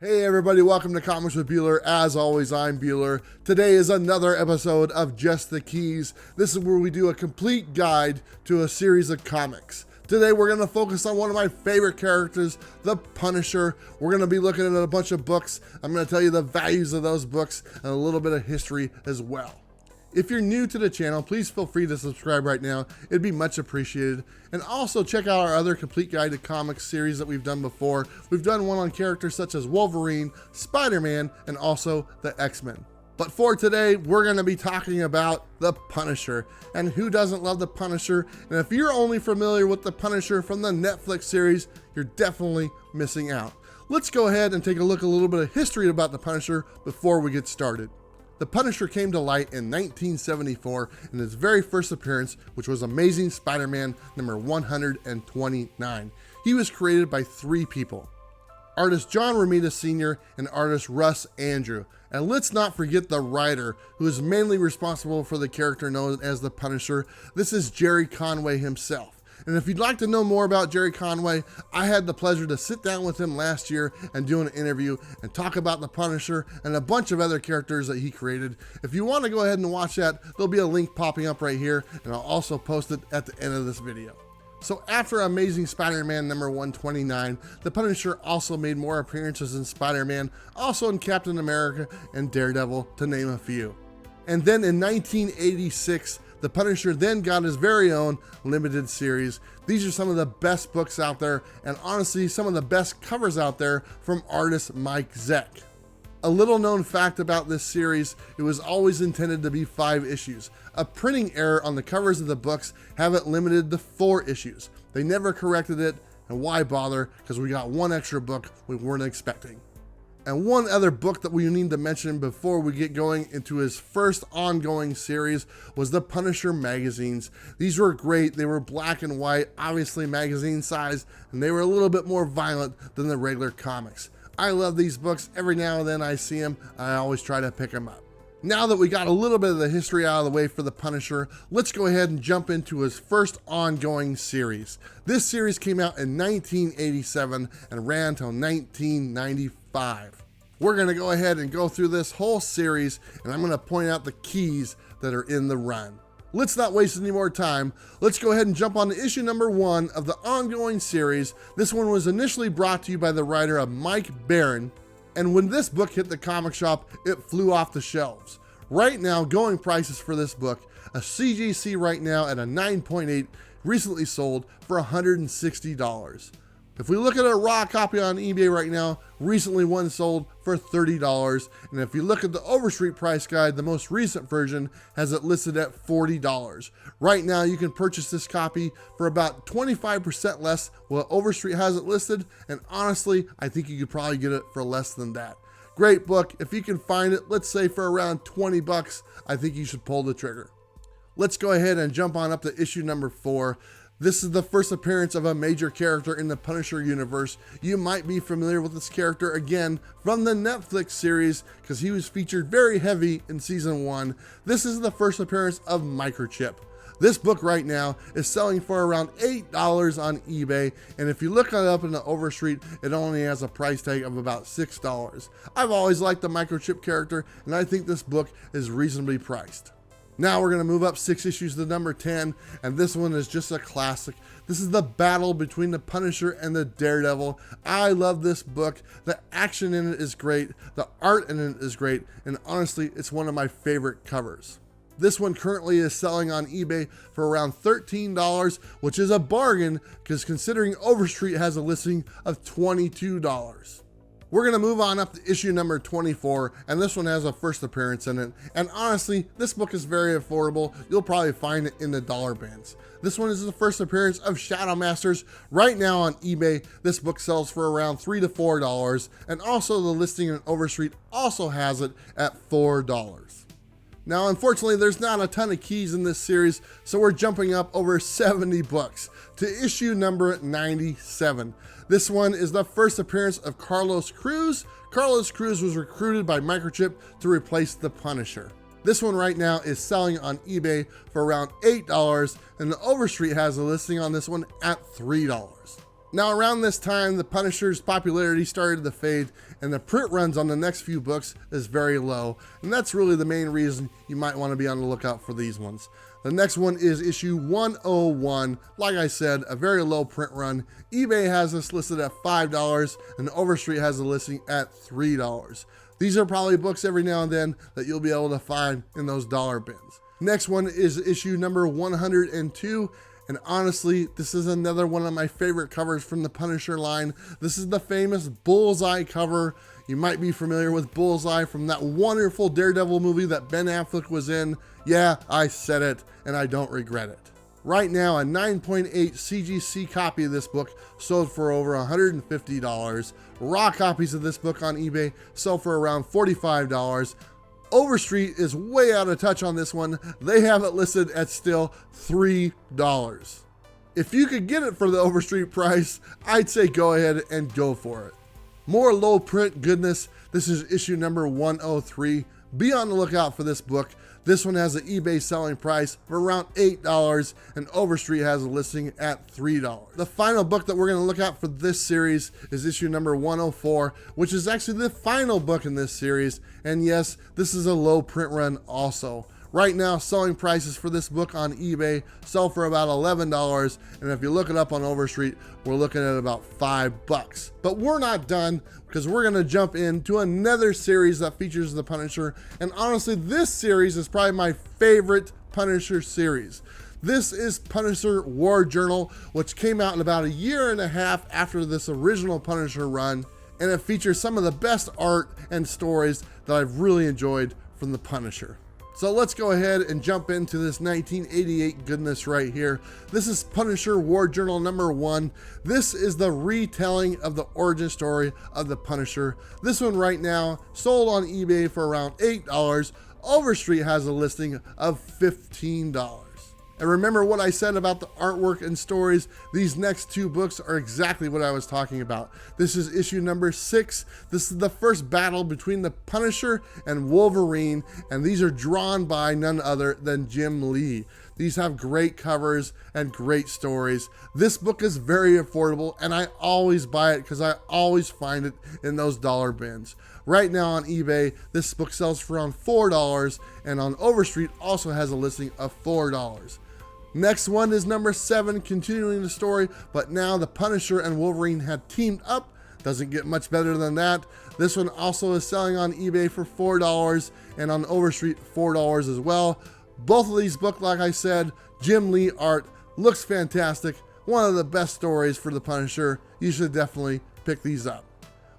Hey everybody, welcome to Comics with Bueller. As always, I'm Bueller. Today is another episode of Just the Keys. This is where we do a complete guide to a series of comics. Today we're going to focus on one of my favorite characters, the Punisher. We're going to be looking at a bunch of books. I'm going to tell you the values of those books and a little bit of history as well. If you're new to the channel, please feel free to subscribe right now. It'd be much appreciated. And also check out our other complete guide to comics series that we've done before. We've done one on characters such as Wolverine, Spider-Man, and also the X-Men. But for today, we're going to be talking about the Punisher. And who doesn't love the Punisher? And if you're only familiar with the Punisher from the Netflix series, you're definitely missing out. Let's go ahead and take a look at a little bit of history about the Punisher before we get started. The Punisher came to light in 1974 in his very first appearance, which was Amazing Spider-Man number 129. He was created by three people: artist John Romita Sr. and artist Russ Andrew. And let's not forget the writer, who is mainly responsible for the character known as the Punisher. This is Jerry Conway himself. And if you'd like to know more about Jerry Conway, I had the pleasure to sit down with him last year and do an interview and talk about the Punisher and a bunch of other characters that he created. If you want to go ahead and watch that, there'll be a link popping up right here, and I'll also post it at the end of this video. So after Amazing Spider-Man number 129, the Punisher also made more appearances in Spider-Man, also in Captain America and Daredevil, to name a few. And then in 1986, the Punisher then got his very own limited series. These are some of the best books out there, and honestly, some of the best covers out there from artist Mike Zeck. A little known fact about this series: it was always intended to be 5 issues. A printing error on the covers of the books have it limited to 4 issues. They never corrected it, and why bother? Because we got one extra book we weren't expecting. And one other book that we need to mention before we get going into his first ongoing series was the Punisher magazines. These were great. They were black and white, obviously magazine size, and they were a little bit more violent than the regular comics. I love these books. Every now and then I see them, I always try to pick them up. Now that we got a little bit of the history out of the way for the Punisher, let's go ahead and jump into his first ongoing series. This series came out in 1987 and ran until 1995. We're going to go ahead and go through this whole series, and I'm going to point out the keys that are in the run. Let's not waste any more time. Let's go ahead and jump on to issue number 1 of the ongoing series. This one was initially brought to you by the writer of Mike Barron, and when this book hit the comic shop, it flew off the shelves. Right now, going prices for this book, a CGC right now at a 9.8, recently sold for $160. If we look at a raw copy on eBay right now, recently one sold for $30. And if you look at the Overstreet price guide, the most recent version has it listed at $40. Right now, you can purchase this copy for about 25% less what Overstreet has it listed. And honestly, I think you could probably get it for less than that. Great book. If you can find it, let's say for around 20 bucks, I think you should pull the trigger. Let's go ahead and jump on up to issue number 4. This is the first appearance of a major character in the Punisher universe. You might be familiar with this character again from the Netflix series because he was featured very heavy in season 1. This is the first appearance of Microchip. This book right now is selling for around $8 on eBay, and if you look it up in the Overstreet, it only has a price tag of about $6. I've always liked the Microchip character, and I think this book is reasonably priced. Now we're going to move up 6 issues to number 10, and this one is just a classic. This is the battle between the Punisher and the Daredevil. I love this book. The action in it is great. The art in it is great, and honestly, it's one of my favorite covers. This one currently is selling on eBay for around $13, which is a bargain because considering Overstreet has a listing of $22. We're going to move on up to issue number 24, and this one has a first appearance in it. And honestly, this book is very affordable. You'll probably find it in the dollar bins. This one is the first appearance of Shadow Masters. Right now on eBay, this book sells for around $3 to $4, and also the listing in Overstreet also has it at $4. Now, unfortunately, there's not a ton of keys in this series, so we're jumping up over 70 books to issue number 97. This one is the first appearance of Carlos Cruz. Carlos Cruz was recruited by Microchip to replace the Punisher. This one right now is selling on eBay for around $8, and the Overstreet has a listing on this one at $3. Now around this time, the Punisher's popularity started to fade and the print runs on the next few books is very low, and that's really the main reason you might want to be on the lookout for these ones. The next one is issue 101. Like I said, a very low print run. eBay has this listed at $5 and Overstreet has a listing at $3. These are probably books every now and then that you'll be able to find in those dollar bins. Next one is issue number 102. And honestly, this is another one of my favorite covers from the Punisher line. This is the famous Bullseye cover. You might be familiar with Bullseye from that wonderful Daredevil movie that Ben Affleck was in. Yeah, I said it, and I don't regret it. Right now, a 9.8 CGC copy of this book sold for over $150. Raw copies of this book on eBay sell for around $45. Overstreet is way out of touch on this one. They have it listed at still $3. If you could get it for the Overstreet price, I'd say go ahead and go for it. More low print goodness. This is issue number 103. Be on the lookout for this book. This one has an eBay selling price of around $8 and Overstreet has a listing at $3. The final book that we're going to look at for this series is issue number 104, which is actually the final book in this series. And yes, this is a low print run also. Right now, selling prices for this book on eBay sell for about $11, and if you look it up on Overstreet, we're looking at about $5. But we're not done, because we're going to jump into another series that features the Punisher, and honestly, this series is probably my favorite Punisher series. This is Punisher War Journal, which came out in about 1.5 years after this original Punisher run, and it features some of the best art and stories that I've really enjoyed from the Punisher. So let's go ahead and jump into this 1988 goodness right here. This is Punisher War Journal number 1. This is the retelling of the origin story of the Punisher. This one right now sold on eBay for around $8. Overstreet has a listing of $15. And remember what I said about the artwork and stories? These next two books are exactly what I was talking about. This is issue number 6. This is the first battle between the Punisher and Wolverine, and these are drawn by none other than Jim Lee. These have great covers and great stories. This book is very affordable, and I always buy it because I always find it in those dollar bins. Right now on eBay, this book sells for around $4, and on Overstreet also has a listing of $4. Next one is number 7, continuing the story, but now the Punisher and Wolverine had teamed up. Doesn't get much better than that. This one also is selling on eBay for $4 and on Overstreet $4 as well. Both of these books, like I said, Jim Lee art, looks fantastic. One of the best stories for the Punisher. You should definitely pick these up.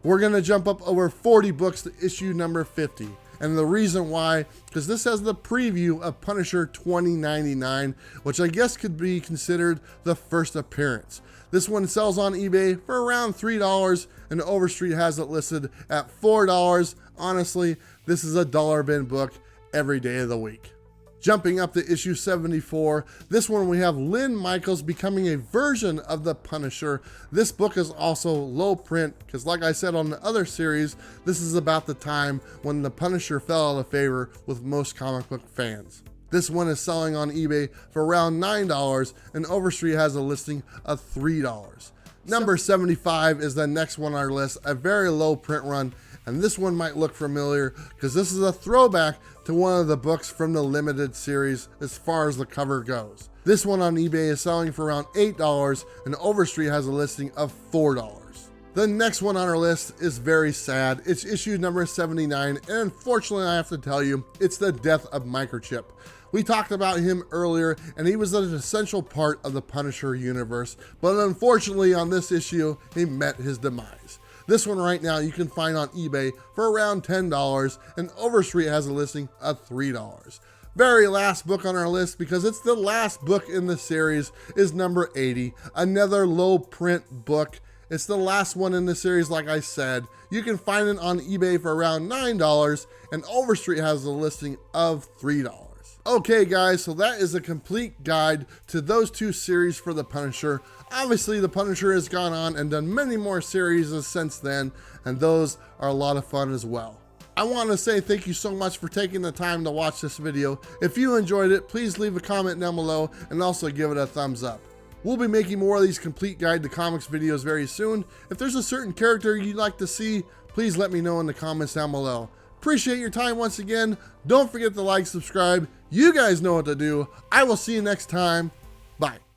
We're going to jump up over 40 books to issue number 50. And the reason why, because this has the preview of Punisher 2099, which I guess could be considered the first appearance. This one sells on eBay for around $3 and Overstreet has it listed at $4. Honestly, this is a dollar bin book every day of the week. Jumping up to issue 74, this one we have Lynn Michaels becoming a version of the Punisher. This book is also low print because, like I said on the other series, this is about the time when the Punisher fell out of favor with most comic book fans. This one is selling on eBay for around $9 and Overstreet has a listing of $3. Number 75 is the next one on our list, a very low print run, and this one might look familiar because this is a throwback to one of the books from the limited series as far as the cover goes. This one on eBay is selling for around $8 and Overstreet has a listing of $4. The next one on our list is very sad. It's issue number 79, and unfortunately I have to tell you, it's the death of Microchip. We talked about him earlier, and he was an essential part of the Punisher universe, but unfortunately on this issue, he met his demise. This one right now you can find on eBay for around $10, and Overstreet has a listing of $3. Very last book on our list, because it's the last book in the series, is number 80, another low print book. It's the last one in the series, like I said. You can find it on eBay for around $9, and Overstreet has a listing of $3. Okay guys, so that is a complete guide to those two series for the Punisher. Obviously the Punisher has gone on and done many more series since then, and those are a lot of fun as well. I want to say thank you so much for taking the time to watch this video. If you enjoyed it, please leave a comment down below and also give it a thumbs up. We'll be making more of these complete guide to comics videos very soon. If there's a certain character you'd like to see, please let me know in the comments down below. Appreciate your time once again. Don't forget to like, subscribe. You guys know what to do. I will see you next time. Bye.